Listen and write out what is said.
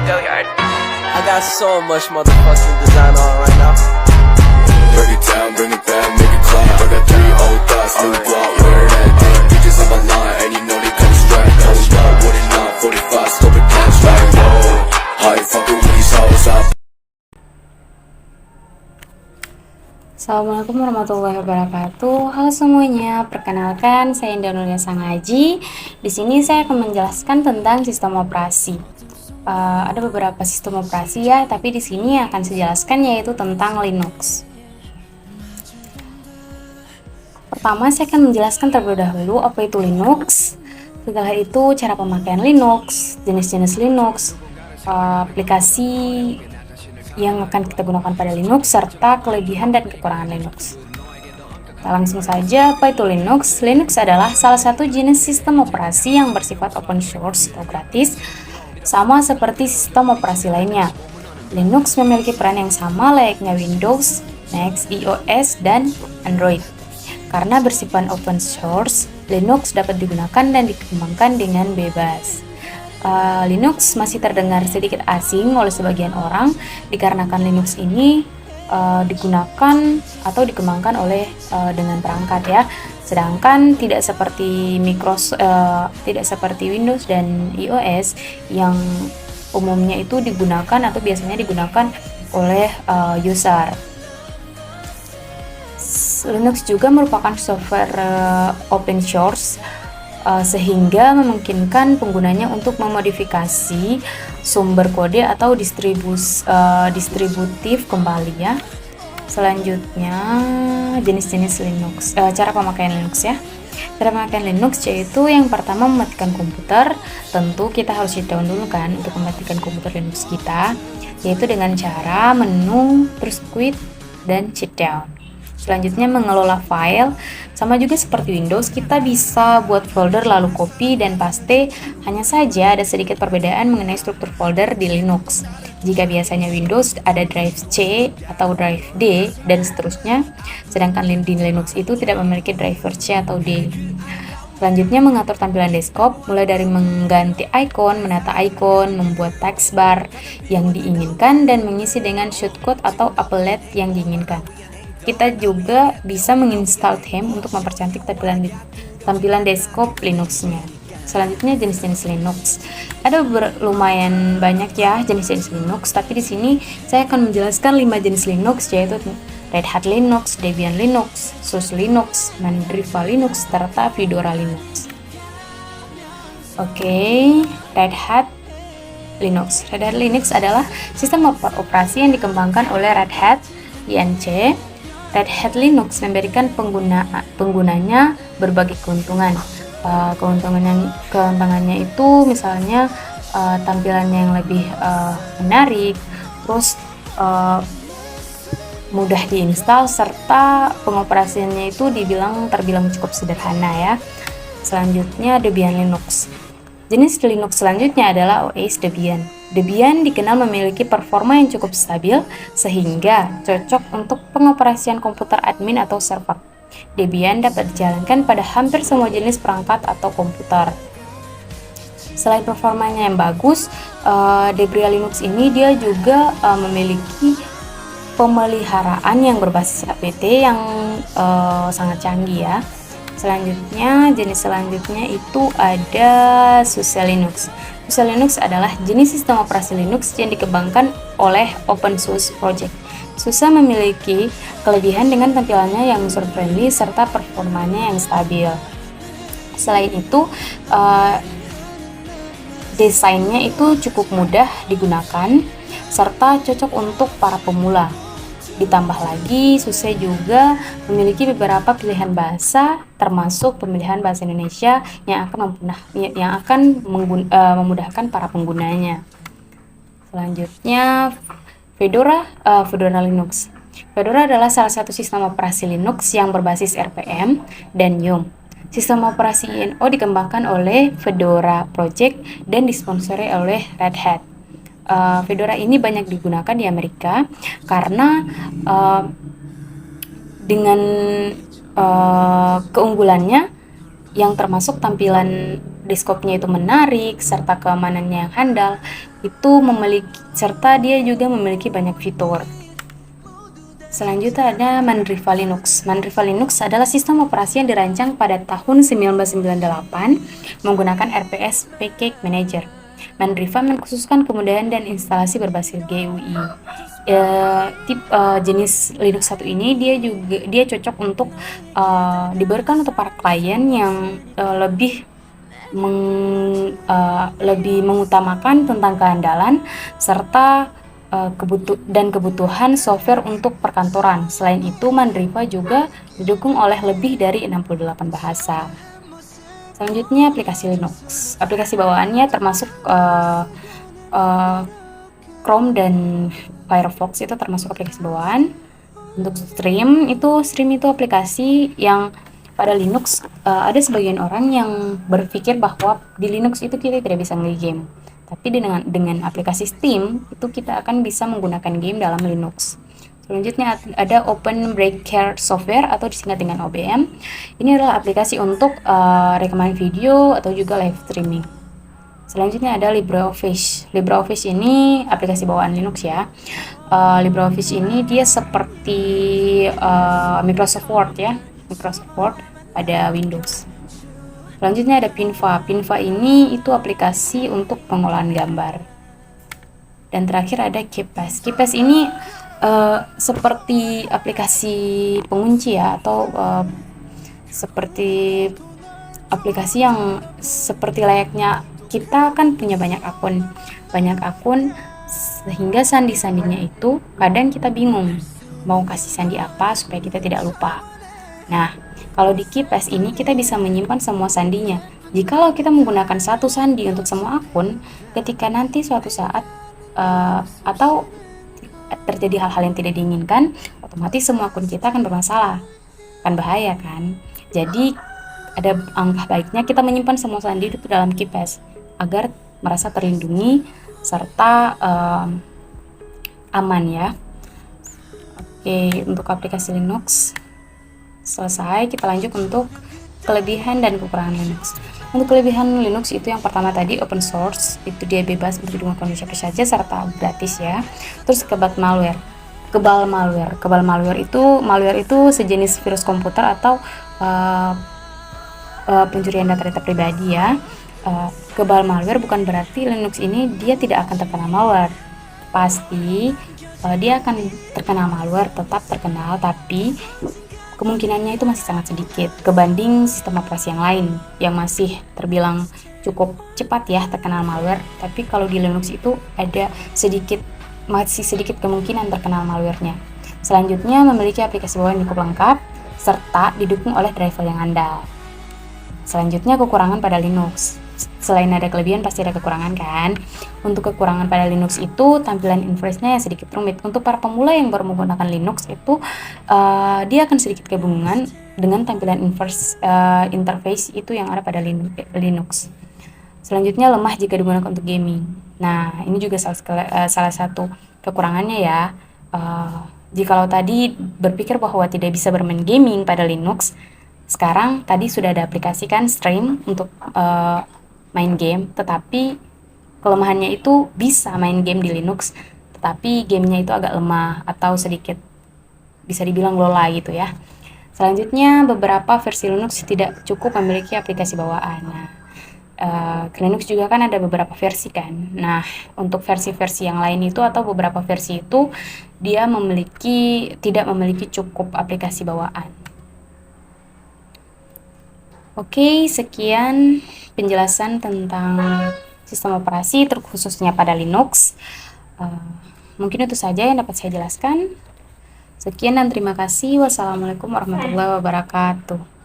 I got so much motherfucking design on right now. Break it down, bring it back, make it clap. I got 3 old thoughts, new block, where that thing. Bitches on my line, and you know they come straight. Hold up, what it not, 45, scope it cash like, whoa. How you fucking with these hoes up? Assalamualaikum warahmatullahi wabarakatuh. Halo semuanya, perkenalkan saya Indah Nuria Sangaji. Di sini saya akan menjelaskan tentang sistem operasi. Ada beberapa sistem operasi ya, tapi di sini akan saya jelaskan yaitu tentang Linux. Pertama, saya akan menjelaskan terlebih dahulu apa itu Linux. Setelah itu cara pemakaian Linux, jenis-jenis Linux, aplikasi yang akan kita gunakan pada Linux, serta kelebihan dan kekurangan Linux. Kita langsung saja, apa itu Linux? Linux adalah salah satu jenis sistem operasi yang bersifat open source atau gratis, sama seperti sistem operasi lainnya. Linux memiliki peran yang sama layaknya Windows, Mac, iOS, dan Android. Karena bersifat open source, Linux dapat digunakan dan dikembangkan dengan bebas. Linux masih terdengar sedikit asing oleh sebagian orang dikarenakan Linux ini digunakan atau dikembangkan oleh dengan perangkat ya, sedangkan tidak seperti tidak seperti Windows dan iOS yang umumnya itu digunakan atau biasanya digunakan oleh user. Linux juga merupakan software open source sehingga memungkinkan penggunanya untuk memodifikasi sumber kode atau distributif kembali ya. Selanjutnya jenis-jenis Linux, cara pemakaian Linux ya. Cara pemakaian Linux yaitu yang pertama mematikan komputer. Tentu kita harus shutdown dulu kan untuk mematikan komputer Linux kita, yaitu dengan cara menu terus quit dan shutdown. Selanjutnya mengelola file, sama juga seperti Windows, kita bisa buat folder lalu copy dan paste, hanya saja ada sedikit perbedaan mengenai struktur folder di Linux. Jika biasanya Windows ada drive C atau drive D dan seterusnya, sedangkan di Linux itu tidak memiliki driver C atau D. Selanjutnya mengatur tampilan desktop, mulai dari mengganti icon, menata icon, membuat text bar yang diinginkan, dan mengisi dengan shortcut atau applet yang diinginkan. Kita juga bisa menginstal theme untuk mempercantik tampilan desktop Linux-nya. Selanjutnya jenis-jenis Linux. Ada lumayan banyak ya jenis-jenis Linux, tapi di sini saya akan menjelaskan 5 jenis Linux, yaitu Red Hat Linux, Debian Linux, SUSE Linux, Mandriva Linux, serta Fedora Linux. Oke, Red Hat Linux. Red Hat Linux adalah sistem operasi yang dikembangkan oleh Red Hat INC. Red Hat Linux memberikan penggunanya berbagai keuntungan. Keuntungannya itu misalnya tampilannya yang lebih menarik, terus mudah diinstal, serta pengoperasiannya itu terbilang cukup sederhana ya. Selanjutnya Debian Linux. Jenis Linux selanjutnya adalah OS Debian. Debian dikenal memiliki performa yang cukup stabil sehingga cocok untuk pengoperasian komputer admin atau server. Debian dapat dijalankan pada hampir semua jenis perangkat atau komputer. Selain performanya yang bagus, Debian Linux ini dia juga memiliki pemeliharaan yang berbasis apt yang sangat canggih ya. Selanjutnya, jenis selanjutnya itu ada SUSE Linux. SUSE Linux adalah jenis sistem operasi Linux yang dikembangkan oleh Open Source Project. SUSE memiliki kelebihan dengan tampilannya yang user-friendly serta performanya yang stabil. Selain itu, desainnya itu cukup mudah digunakan serta cocok untuk para pemula. Ditambah lagi, SUSE juga memiliki beberapa pilihan bahasa, termasuk pemilihan bahasa Indonesia yang akan memudahkan para penggunanya. Selanjutnya, Fedora Linux. Fedora adalah salah satu sistem operasi Linux yang berbasis RPM dan GNOME. Sistem operasi INO dikembangkan oleh Fedora Project dan disponsori oleh Red Hat. Fedora ini banyak digunakan di Amerika karena dengan keunggulannya yang termasuk tampilan desktopnya itu menarik serta keamanannya yang handal, itu serta dia juga memiliki banyak fitur. Selanjutnya ada Mandriva Linux. Mandriva Linux adalah sistem operasi yang dirancang pada tahun 1998 menggunakan RPS Package Manager. Mandriva mengkhususkan kemudahan dan instalasi berbasis GUI. Jenis Linux 1 ini dia cocok untuk diberikan untuk para klien yang lebih mengutamakan tentang keandalan serta kebutuhan software untuk perkantoran. Selain itu, Mandriva juga didukung oleh lebih dari 68 bahasa. Selanjutnya aplikasi Linux. Aplikasi bawaannya termasuk Chrome dan Firefox, itu termasuk aplikasi bawaan. Untuk stream itu aplikasi yang pada Linux ada sebagian orang yang berpikir bahwa di Linux itu kita tidak bisa nge-game. Tapi dengan aplikasi Steam itu kita akan bisa menggunakan game dalam Linux. Selanjutnya ada Open Breaker Software atau disingkat dengan OBM. Ini adalah aplikasi untuk rekaman video atau juga live streaming. Selanjutnya ada LibreOffice. LibreOffice ini aplikasi bawaan Linux ya. LibreOffice ini dia seperti Microsoft Word ya, Microsoft Word pada Windows. Selanjutnya ada Pinva. Pinva ini itu aplikasi untuk pengolahan gambar. Dan terakhir ada KeePass. KeePass ini seperti aplikasi pengunci ya, atau seperti aplikasi yang seperti layaknya kita kan punya banyak akun sehingga sandi-sandinya itu kadang kita bingung mau kasih sandi apa supaya kita tidak lupa. Nah, kalau di KeePass ini kita bisa menyimpan semua sandinya. Jikalau kita menggunakan satu sandi untuk semua akun, ketika nanti suatu saat atau terjadi hal-hal yang tidak diinginkan, otomatis semua akun kita akan bermasalah, kan bahaya kan. Jadi ada angka baiknya kita menyimpan semua sandi itu dalam KeePass agar merasa terlindungi serta aman ya. Oke, untuk aplikasi Linux selesai. Kita lanjut untuk kelebihan dan kekurangan Linux. Untuk kelebihan Linux itu yang pertama tadi open source, itu dia bebas untuk digunakan oleh siapa saja serta gratis ya. Terus kebal malware itu sejenis virus komputer atau pencurian data pribadi ya. Kebal malware bukan berarti Linux ini dia tidak akan terkena malware. Pasti dia akan terkena malware, tetap terkenal, tapi kemungkinannya itu masih sangat sedikit kebanding sistem operasi yang lain yang masih terbilang cukup cepat ya terkena malware. Tapi kalau di Linux itu ada masih sedikit kemungkinan terkena malwarenya. Selanjutnya memiliki aplikasi bawaan yang cukup lengkap serta didukung oleh driver yang andal. Selanjutnya kekurangan pada Linux. Selain ada kelebihan pasti ada kekurangan kan. Untuk kekurangan pada Linux itu tampilan interface-nya yang sedikit rumit. Untuk para pemula yang baru menggunakan Linux itu dia akan sedikit kebingungan dengan tampilan interface itu yang ada pada Linux. Selanjutnya lemah jika digunakan untuk gaming. Nah, ini juga salah satu kekurangannya ya. Jikalau tadi berpikir bahwa tidak bisa bermain gaming pada Linux, sekarang tadi sudah ada aplikasi kan Stream untuk main game, tetapi kelemahannya itu bisa main game di Linux, tetapi gamenya itu agak lemah atau sedikit bisa dibilang lola gitu ya. Selanjutnya beberapa versi Linux tidak cukup memiliki aplikasi bawaan. Nah, Linux juga kan ada beberapa versi kan. Nah, untuk versi-versi yang lain itu atau beberapa versi itu dia tidak memiliki cukup aplikasi bawaan. Oke, sekian penjelasan tentang sistem operasi terkhususnya pada Linux. Mungkin itu saja yang dapat saya jelaskan. Sekian dan terima kasih. Wassalamualaikum warahmatullahi wabarakatuh.